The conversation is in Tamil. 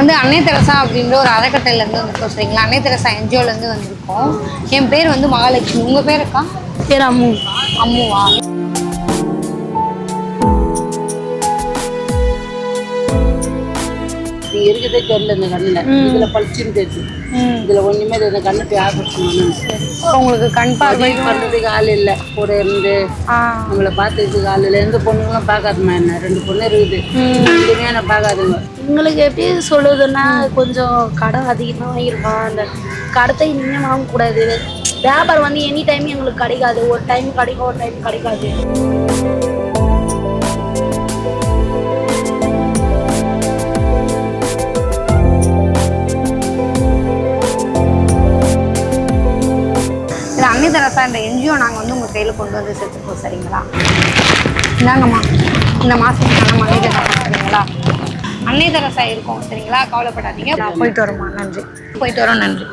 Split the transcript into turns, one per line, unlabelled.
வந்து அன்னை தெரசா அப்படின்ற ஒரு அறக்கட்டளையிலேருந்து வந்திருக்கோம் சரிங்களா. அன்னை தெரசா என்ஜிஓலேருந்து வந்திருக்கோம். என் பேர் வந்து மகாலட்சுமி. உங்கள் பேர் இருக்கா?
பேர் அம்மு.
அம்முவா?
நீ இருக்கிறதே தெரியல இந்த கண்ணில். இதில் பளிச்சுன்னு தெரியுது. இதில் ஒன்றுமே இந்த கண்ணுக்கு ஆபரேஷன்
உங்களுக்கு கண் பார்வை
பண்ணுறதுக்கு ஆள் இல்லை. கூட இருந்து நம்மளை பார்த்துக்கிறதுக்கு ஆள் இல்லை. எந்த பொண்ணுங்களும் பார்க்காதுமா. என்ன 2 பொண்ணு இருக்குது. எதுவுமே என்ன பார்க்காதுங்க.
எங்களுக்கு எப்படி சொல்லுதுன்னா கொஞ்சம் கடன் அதிகமாக வாங்கியிருக்கோம். அந்த கடத்தை இனிமேல் வாங்கக்கூடாது. வியாபாரம் வந்து எனி டைம் எங்களுக்கு கிடைக்காது. ஒரு டைம் கிடைக்கும், ஒரு டைம் கிடைக்காது.
அன்னை தெரசா இந்த என்ஜிஓ நாங்கள் வந்து உங்கள் கையில் கொண்டு வந்து சேர்த்துப்போம் சரிங்களா. இந்தாங்கம்மா, இந்த மாதம் நம்ம அன்னை தெரசா சரிங்களா. அன்னை தெரசா இருக்கும் சரிங்களா, கவலைப்படாதீங்க. போயிட்டு வரோம்மா. நன்றி. போயிட்டு வரோம். நன்றி.